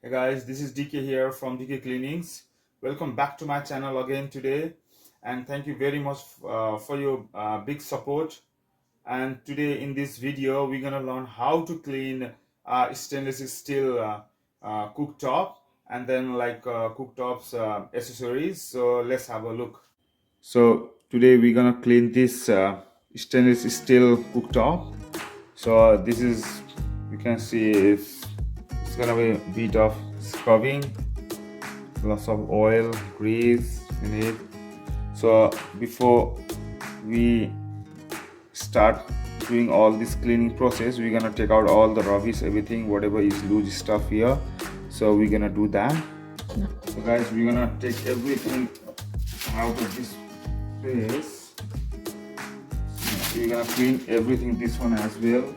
Hey guys, this is DK here from Dkcleanings. Welcome back to my channel again today, and thank you very much for your big support. And today in this video, we're gonna learn how to clean stainless steel cooktop and then cooktops accessories. So let's have a look. So today we're gonna clean this stainless steel cooktop. So this is, you can see it's gonna be a bit of scrubbing, lots of oil, grease in it. So before we start doing all this cleaning process, we're gonna take out all the rubbish, everything, whatever is loose stuff here. So we're gonna do that. So guys, we're gonna take everything out of this place. So we're gonna clean everything, this one as well.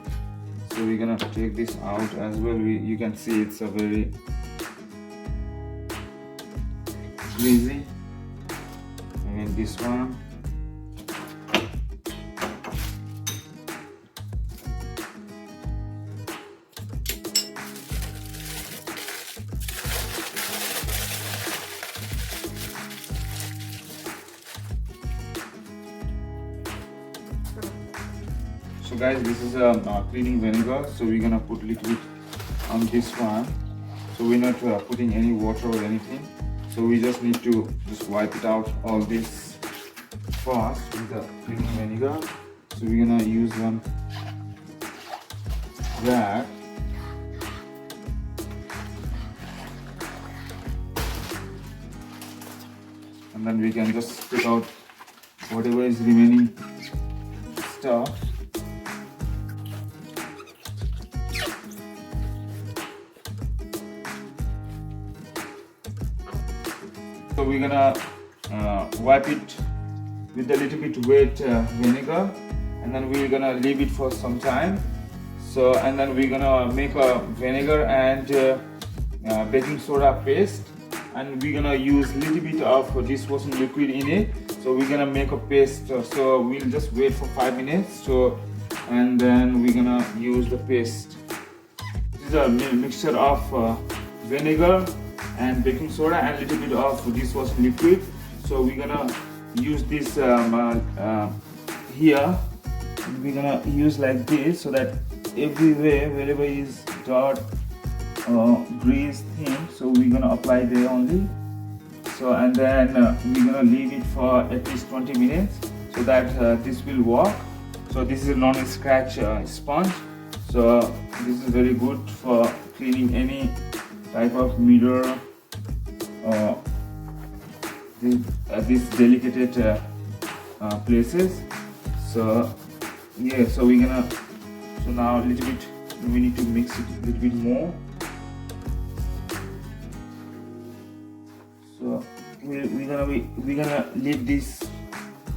So we're gonna take this out as well. You can see it's a very greasy. And this one. So guys, this is a cleaning vinegar. So we're gonna put a little bit on this one. So we're not putting any water or anything. So we just need to just wipe it out all this first with the cleaning vinegar. So we're gonna use one rag. And then we can just take out whatever is remaining stuff. So we're gonna wipe it with a little bit wet vinegar, and then we're gonna leave it for some time. So and then we're gonna make a vinegar and baking soda paste, and we're gonna use a little bit of dishwashing liquid in it. So we're gonna make a paste. So we'll just wait for 5 minutes. So and then we're gonna use the paste. This is a mixture of vinegar and baking soda and a little bit of dishwashing liquid. So we're gonna use this here. We're gonna use like this so that everywhere, wherever is dirt or grease thing, so we're gonna apply there only. So and then we're gonna leave it for at least 20 minutes so that this will work. So this is a non-scratch sponge. So this is very good for cleaning any type of mirror or these delicate places. So yeah, so we're gonna, so now a little bit, we need to mix it a little bit more. So we're gonna leave this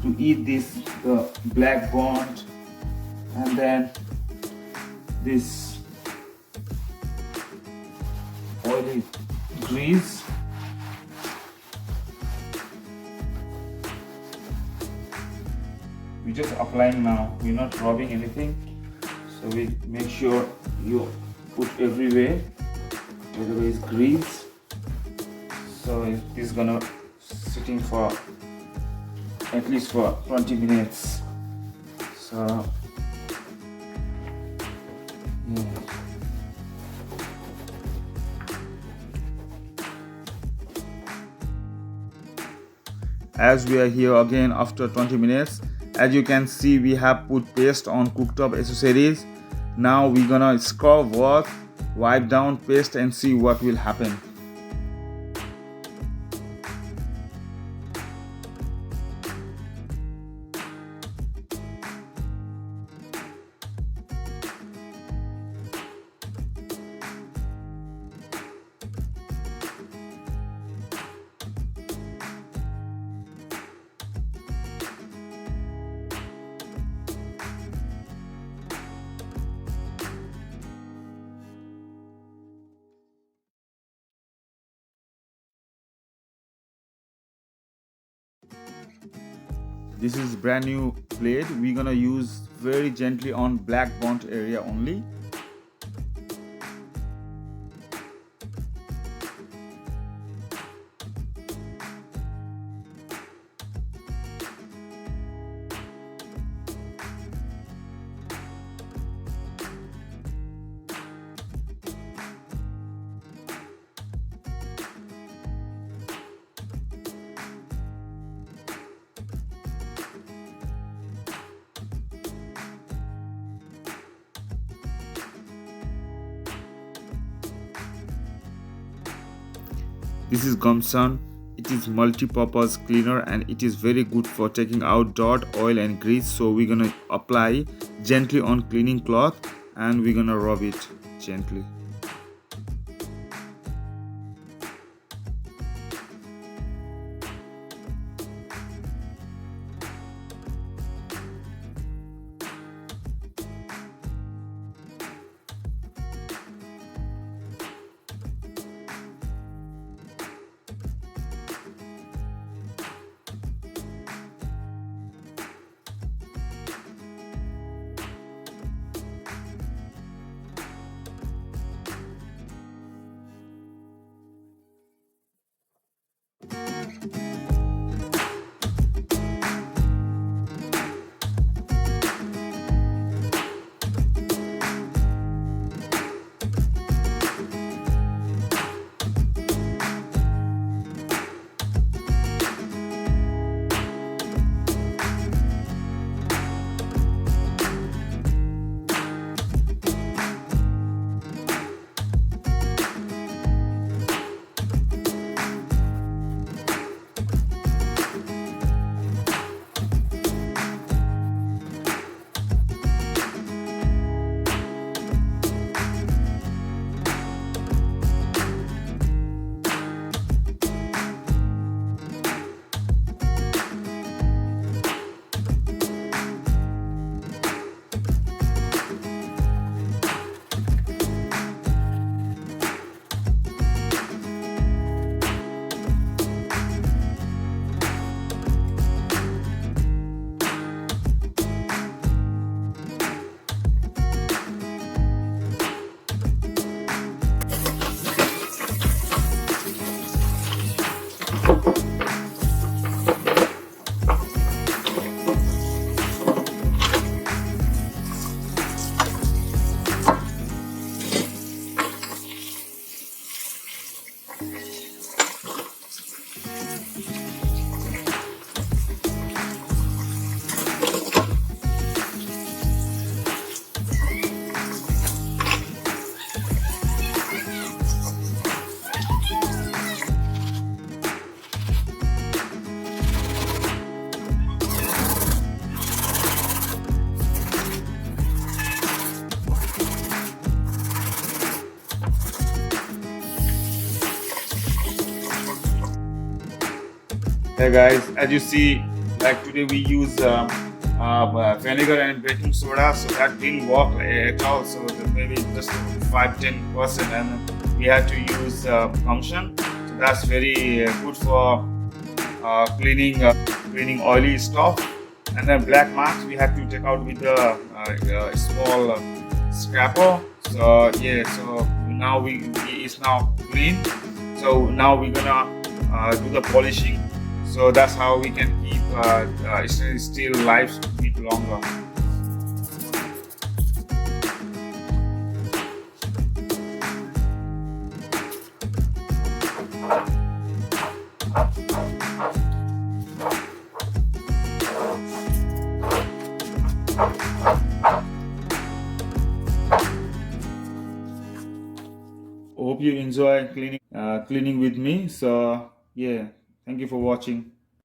to eat this the black bond, and then this oily grease. We're just applying now, we're not rubbing anything. So we make sure you put everywhere, wherever is grease. So it is gonna sitting for at least for 20 minutes. So yeah. As we are here again after 20 minutes, as you can see, we have put paste on cooktop accessories. Now we're gonna scrub, work, wipe down paste and see what will happen. This is brand new blade. We're gonna use very gently on black burnt area only. This is Gumsun. It is multi-purpose cleaner and it is very good for taking out dirt, oil and grease. So we're gonna apply gently on cleaning cloth and we're gonna rub it gently. Hey guys, as you see, like today we use vinegar and baking soda, so that didn't work at all. So maybe just 5-10%, and we had to use function. So that's very good for cleaning oily stuff. And then black marks we had to take out with a small scraper. So yeah, so now it's now clean. So now we're gonna do the polishing. So that's how we can keep stainless steel lives a bit longer. Hope you enjoy cleaning with me. So yeah, thank you for watching.